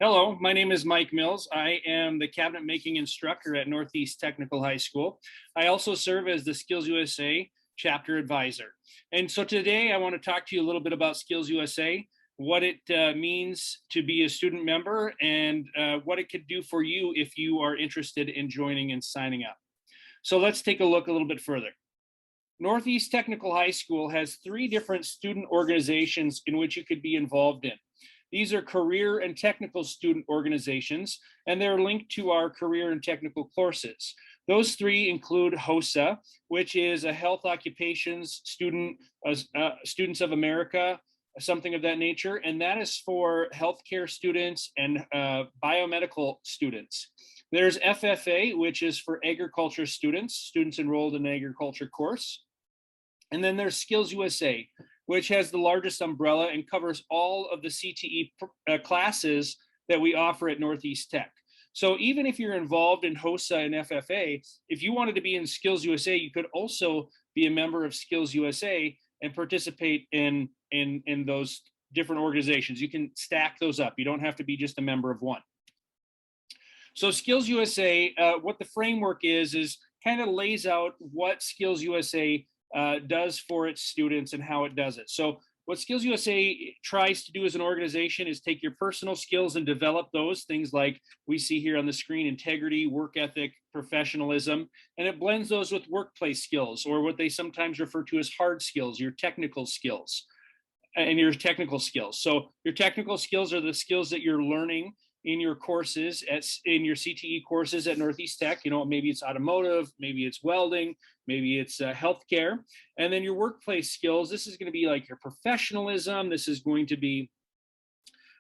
Hello, my name is Mike Mills. I am the cabinet making instructor at Northeast Technical High School. I also serve as the SkillsUSA chapter advisor. And so today I want to talk to you a little bit about SkillsUSA, what it means to be a student member, and what it could do for you if you are interested in joining and signing up. So let's take a look a little bit further. Northeast Technical High School has 3 different student organizations in which you could be involved in. These are career and technical student organizations, and they're linked to our career and technical courses. Those 3 include HOSA, which is a health occupations student, Students of America, something of that nature, and that is for healthcare students and biomedical students. There's FFA, which is for agriculture students enrolled in an agriculture course. And then there's SkillsUSA, which has the largest umbrella and covers all of the CTE classes that we offer at Northeast Tech. So even if you're involved in HOSA and FFA, if you wanted to be in SkillsUSA, you could also be a member of SkillsUSA and participate in those different organizations. You can stack those up. You don't have to be just a member of one. So SkillsUSA, what the framework is kind of lays out what SkillsUSA does for its students and how it does it. So what SkillsUSA tries to do as an organization is take your personal skills and develop those things like we see here on the screen: integrity, work ethic, professionalism, and it blends those with workplace skills, or what they sometimes refer to as hard skills, your technical skills and your technical skills. So your technical skills are the skills that you're learning in your courses, in your CTE courses at Northeast Tech. You know, maybe it's automotive, maybe it's welding, maybe it's healthcare. And then your workplace skills, this is going to be like your professionalism. This is going to be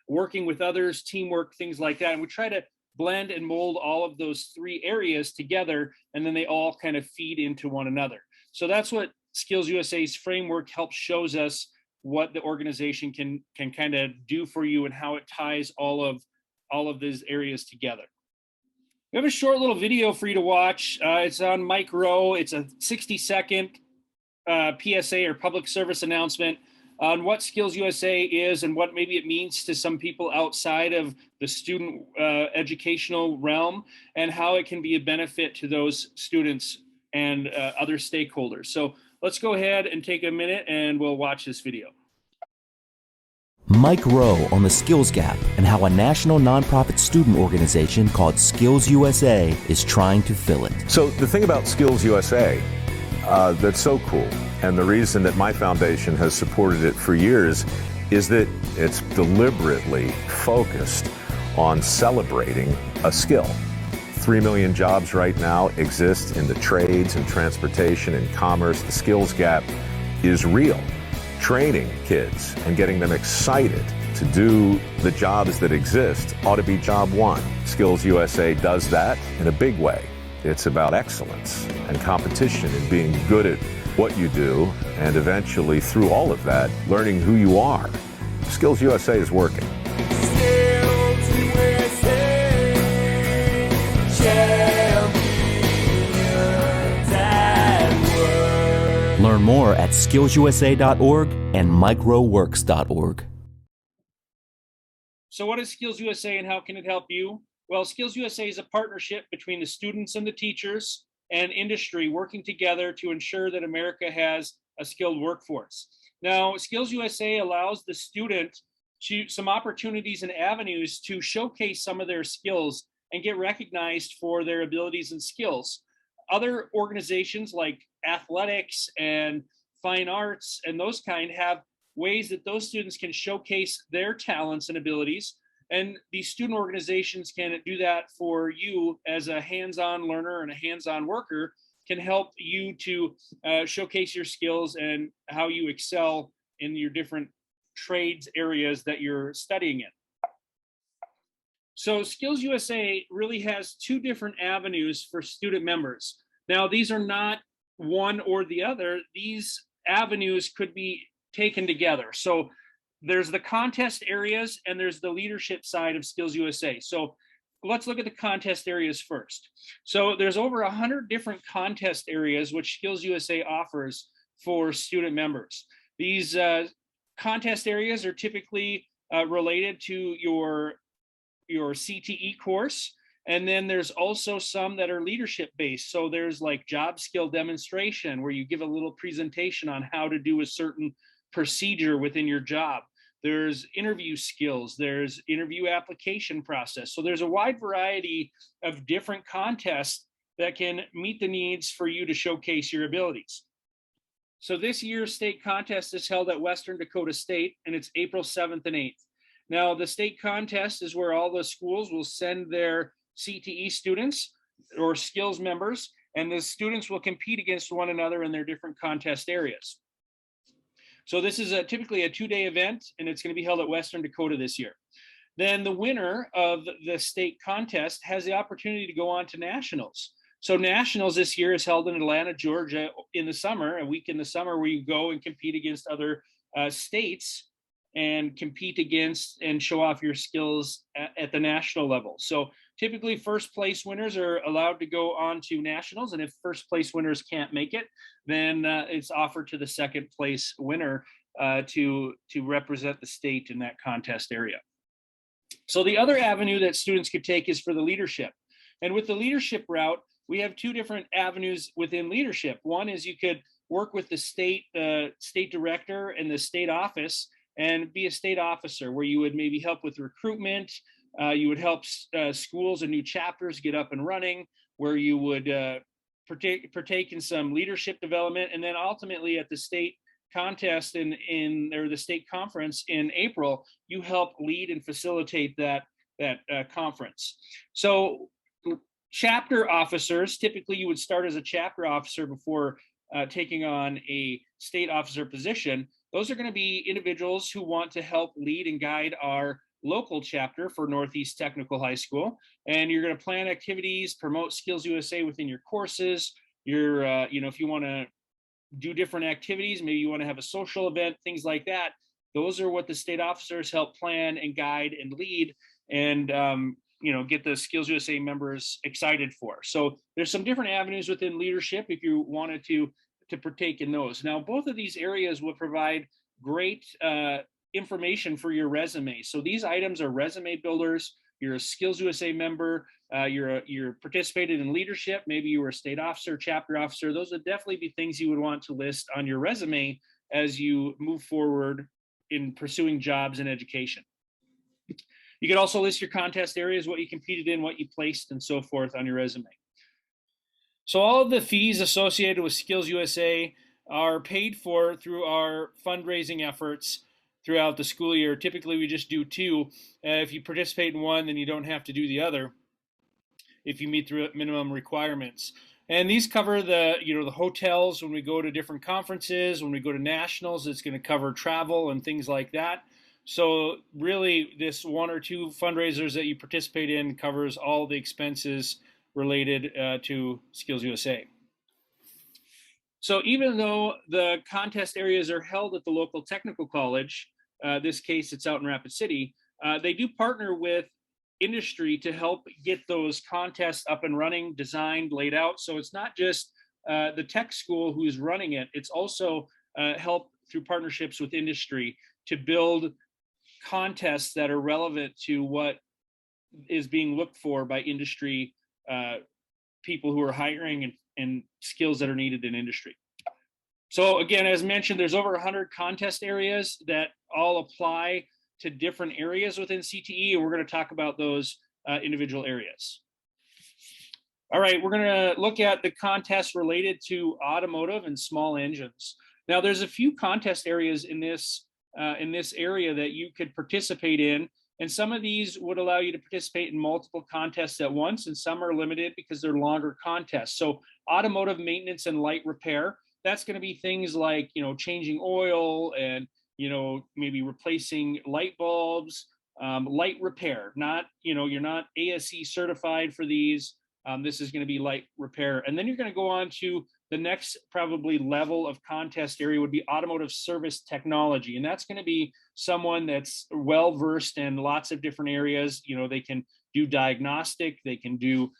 working with others, teamwork, things like that. And we try to blend and mold all of those 3 areas together, and then they all kind of feed into one another. So that's what SkillsUSA's framework helps shows us what the organization can kind of do for you and how it ties all of these areas together. We have a short little video for you to watch. It's on Mike Rowe. It's a 60-second PSA or public service announcement on what SkillsUSA is and what maybe it means to some people outside of the student educational realm, and how it can be a benefit to those students and other stakeholders. So let's go ahead and take a minute and we'll watch this video. Mike Rowe on the skills gap and how a national nonprofit student organization called SkillsUSA is trying to fill it. So the thing about SkillsUSA that's so cool, and the reason that my foundation has supported it for years, is that it's deliberately focused on celebrating a skill. 3 million jobs right now exist in the trades and transportation and commerce. The skills gap is real. Training kids and getting them excited to do the jobs that exist ought to be job one. SkillsUSA does that in a big way. It's about excellence and competition and being good at what you do, and eventually through all of that, learning who you are. SkillsUSA is working. Learn more at skillsusa.org and microworks.org. So what is SkillsUSA and how can it help you? Well, SkillsUSA is a partnership between the students and the teachers and industry working together to ensure that America has a skilled workforce. Now, SkillsUSA allows the student some opportunities and avenues to showcase some of their skills and get recognized for their abilities and skills. Other organizations like athletics and fine arts and those kind have ways that those students can showcase their talents and abilities. And these student organizations can do that for you as a hands-on learner and a hands-on worker, can help you to showcase your skills and how you excel in your different trades areas that you're studying in. So SkillsUSA really has 2 different avenues for student members. Now, these are not one or the other. These avenues could be taken together. So there's the contest areas and there's the leadership side of SkillsUSA. So let's look at the contest areas first. So there's over 100 different contest areas which SkillsUSA offers for student members. These contest areas are typically related to your your CTE course. And then there's also some that are leadership based. So there's like job skill demonstration where you give a little presentation on how to do a certain procedure within your job. There's interview skills, there's interview application process. So there's a wide variety of different contests that can meet the needs for you to showcase your abilities. So this year's state contest is held at Western Dakota State, and it's April 7th and 8th. Now, the state contest is where all the schools will send their CTE students or skills members, and the students will compete against one another in their different contest areas. So this is typically a 2-day event, and it's going to be held at Western Dakota this year. Then the winner of the state contest has the opportunity to go on to nationals. So nationals this year is held in Atlanta, Georgia in the summer, a week in the summer where you go and compete against other states and compete against and show off your skills at the national level. So typically first place winners are allowed to go on to nationals, and if first place winners can't make it, then it's offered to the second place winner to represent the state in that contest area. So the other avenue that students could take is for the leadership. And with the leadership route, we have two different avenues within leadership. One is you could work with the state director and the state office and be a state officer where you would maybe help with recruitment. You would help schools and new chapters get up and running, where you would partake in some leadership development. And then ultimately at the state contest or the state conference in April, you help lead and facilitate that conference. So chapter officers, typically you would start as a chapter officer before taking on a state officer position. Those are going to be individuals who want to help lead and guide our local chapter for Northeast Technical High School. And you're going to plan activities, promote SkillsUSA within your courses. If you want to do different activities, maybe you want to have a social event, things like that. Those are what the state officers help plan and guide and lead and get the SkillsUSA members excited for. So there's some different avenues within leadership if you wanted to partake in those. Now, both of these areas will provide great information for your resume. So these items are resume builders. You're a SkillsUSA member. You're participated in leadership. Maybe you were a state officer, chapter officer. Those would definitely be things you would want to list on your resume as you move forward in pursuing jobs and education. You could also list your contest areas, what you competed in, what you placed, and so forth on your resume. So all of the fees associated with SkillsUSA are paid for through our fundraising efforts throughout the school year. Typically, we just do two. If you participate in one, then you don't have to do the other if you meet the minimum requirements. And these cover the hotels when we go to different conferences, when we go to nationals. It's going to cover travel and things like that. So really, this one or two fundraisers that you participate in covers all the expenses related to SkillsUSA. So even though the contest areas are held at the local technical college, this case it's out in Rapid City, they do partner with industry to help get those contests up and running, designed, laid out. So it's not just the tech school who's running it, it's also help through partnerships with industry to build contests that are relevant to what is being looked for by industry people who are hiring and skills that are needed in industry. So again, as mentioned, there's over 100 contest areas that all apply to different areas within CTE, and we're going to talk about those individual areas. All right, we're going to look at the contests related to automotive and small engines. Now, there's a few contest areas in this area that you could participate in. And some of these would allow you to participate in multiple contests at once, and some are limited because they're longer contests. So automotive maintenance and light repair, that's going to be things like, changing oil and, maybe replacing light bulbs, light repair, you're not ASE certified for these. This is going to be light repair. And then you're going to go on to the next probably level of contest area would be automotive service technology. And that's going to be someone that's well-versed in lots of different areas. They can do diagnostic, they can do,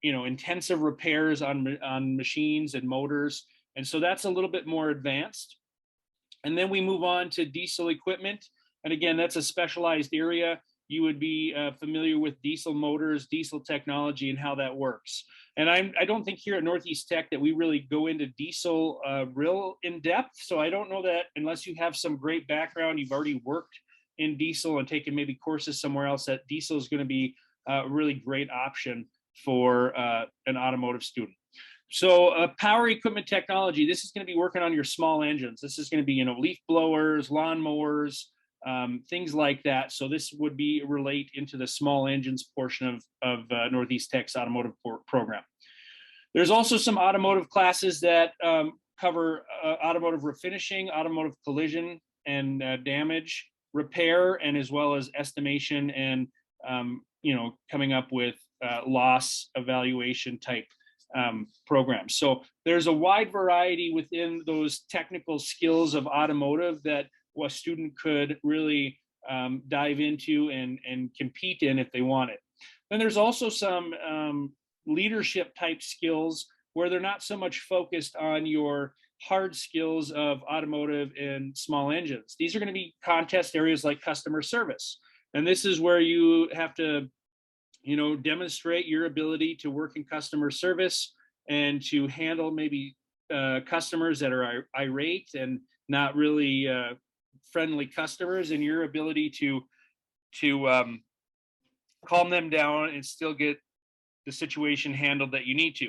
intensive repairs on machines and motors. And so that's a little bit more advanced. And then we move on to diesel equipment. And again, that's a specialized area. you would be familiar with diesel motors, diesel technology, and how that works. And I don't think here at Northeast Tech that we really go into diesel real in depth. So I don't know that unless you have some great background, you've already worked in diesel and taken maybe courses somewhere else, that diesel is going to be a really great option for an automotive student. So power equipment technology, this is going to be working on your small engines. This is going to be, leaf blowers, lawn mowers, things like that. So this would be relate into the small engines portion of Northeast Tech's automotive program. There's also some automotive classes that cover automotive refinishing, automotive collision and damage repair, and as well as estimation and coming up with loss evaluation type programs. So there's a wide variety within those technical skills of automotive that a student could really dive into and compete in if they want it. Then there's also some leadership type skills where they're not so much focused on your hard skills of automotive and small engines. These are going to be contest areas like customer service. And this is where you have to demonstrate your ability to work in customer service and to handle maybe customers that are irate and not really friendly customers, and your ability to calm them down and still get the situation handled that you need to.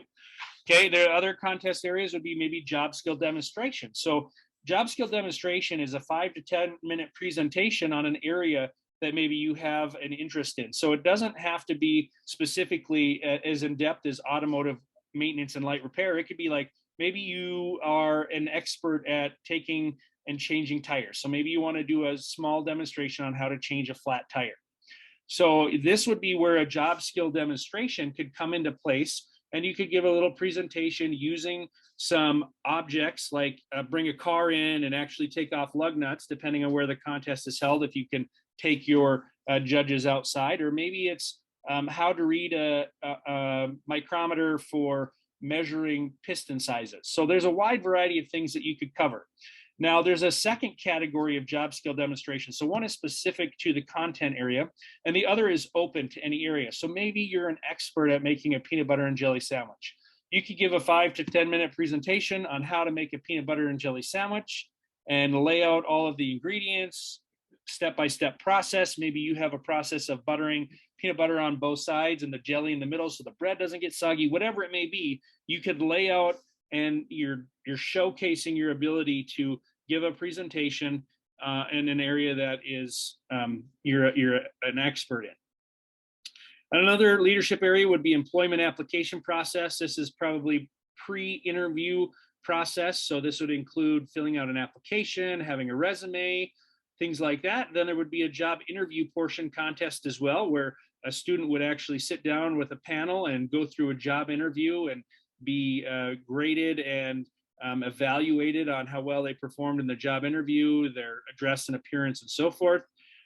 Okay, there are other contest areas would be maybe job skill demonstration. So job skill demonstration is a 5 to 10 minute presentation on an area that maybe you have an interest in. So it doesn't have to be specifically as in-depth as automotive maintenance and light repair. It could be like, maybe you are an expert at taking and changing tires. So maybe you want to do a small demonstration on how to change a flat tire. So this would be where a job skill demonstration could come into place, and you could give a little presentation using some objects like bring a car in and actually take off lug nuts, depending on where the contest is held, if you can take your judges outside, or maybe it's how to read a micrometer for measuring piston sizes. So there's a wide variety of things that you could cover. Now, there's a second category of job skill demonstration. So one is specific to the content area, and the other is open to any area. So maybe you're an expert at making a peanut butter and jelly sandwich. You could give a 5 to 10 minute presentation on how to make a peanut butter and jelly sandwich and lay out all of the ingredients, step-by-step process. Maybe you have a process of buttering peanut butter on both sides and the jelly in the middle so the bread doesn't get soggy. Whatever it may be, you could lay out, and you're showcasing your ability to give a presentation in an area that is you're an expert in. Another leadership area would be employment application process. This is probably pre-interview process. So this would include filling out an application, having a resume, things like that. Then there would be a job interview portion contest as well, where a student would actually sit down with a panel and go through a job interview and be graded and evaluated on how well they performed in the job interview, their address and appearance, and so forth.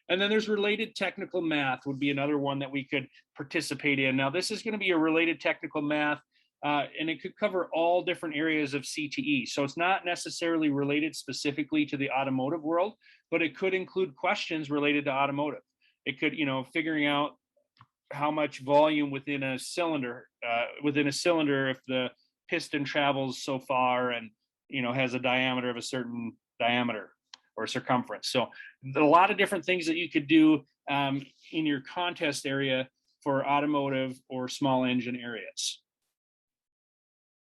And then there's related technical math would be another one that we could participate in. Now, this is going to be a related technical math, and it could cover all different areas of CTE. So it's not necessarily related specifically to the automotive world, but it could include questions related to automotive. It could, figuring out how much volume within a cylinder, if the piston travels so far and, has a diameter of a certain diameter or circumference. So a lot of different things that you could do in your contest area for automotive or small engine areas.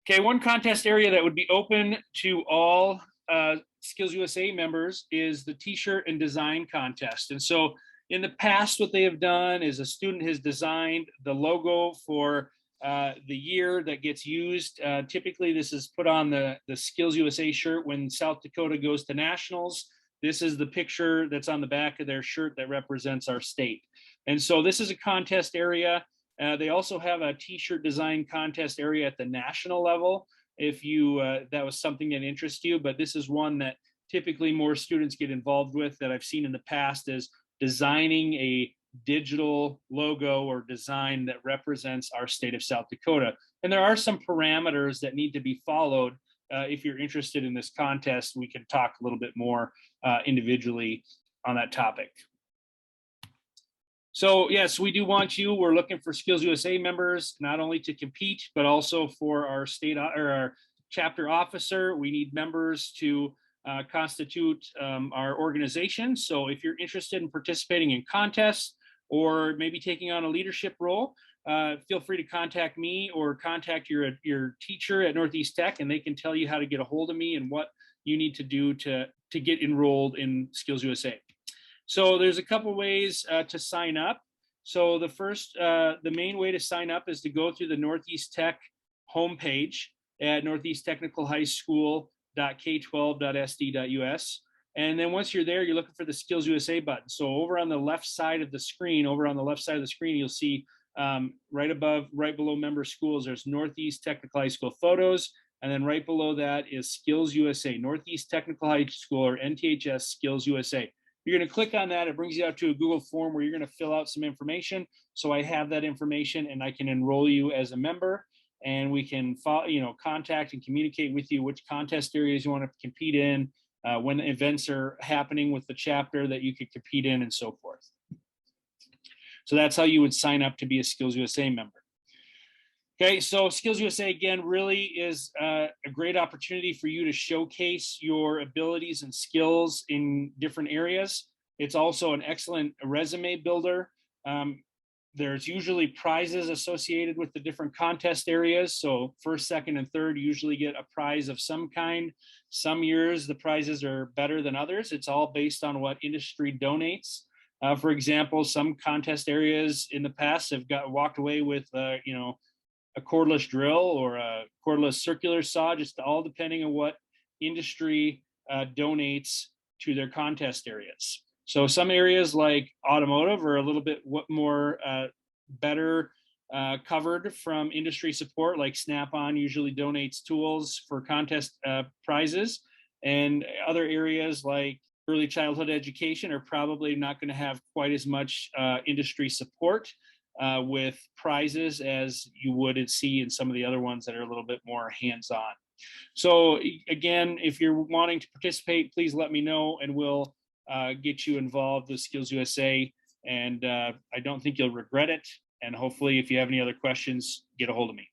Okay, one contest area that would be open to all SkillsUSA members is the T-shirt and design contest. And so in the past, what they have done is a student has designed the logo for the year that gets used. Typically, this is put on the SkillsUSA shirt when South Dakota goes to nationals. This is the picture that's on the back of their shirt that represents our state. And so this is a contest area. They also have a T-shirt design contest area at the national level, if you that was something that interests you. But this is one that typically more students get involved with, that I've seen in the past, is designing a digital logo or design that represents our state of South Dakota. And there are some parameters that need to be followed. If you're interested in this contest, we can talk a little bit more individually on that topic. So yes, we do want you. We're looking for Skills USA members, not only to compete, but also for our state or our chapter officer. We need members to constitute our organization. So if you're interested in participating in contests or maybe taking on a leadership role, feel free to contact me or contact your teacher at Northeast Tech, and they can tell you how to get a hold of me and what you need to do to get enrolled in Skills USA. So there's a couple ways to sign up. So the main way to sign up is to go through the Northeast Tech homepage at northeasttechnicalhighschool.k12.sd.us. And then once you're there, you're looking for the Skills USA button. So over on the left side of the screen, you'll see right below member schools, there's Northeast Technical High School photos. And then right below that is Skills USA, Northeast Technical High School, or NTHS Skills USA. You're going to click on that. It brings you out to a Google form where you're going to fill out some information. So I have that information and I can enroll you as a member, and we can contact and communicate with you which contest areas you want to compete in, when events are happening with the chapter that you could compete in, and so forth. So that's how you would sign up to be a Skills USA member. Okay, so Skills USA, again, really is a great opportunity for you to showcase your abilities and skills in different areas. It's also an excellent resume builder. There's usually prizes associated with the different contest areas. So first, second, and third usually get a prize of some kind. Some years the prizes are better than others. It's all based on what industry donates. For example, some contest areas in the past have walked away with, a cordless drill or a cordless circular saw, just all depending on what industry donates to their contest areas. So some areas like automotive are a little bit more better covered from industry support, like Snap-on usually donates tools for contest prizes. And other areas like early childhood education are probably not going to have quite as much industry support with prizes as you would see in some of the other ones that are a little bit more hands-on. So again, if you're wanting to participate, please let me know and we'll get you involved with Skills USA. And I don't think you'll regret it. And hopefully, if you have any other questions, get a hold of me.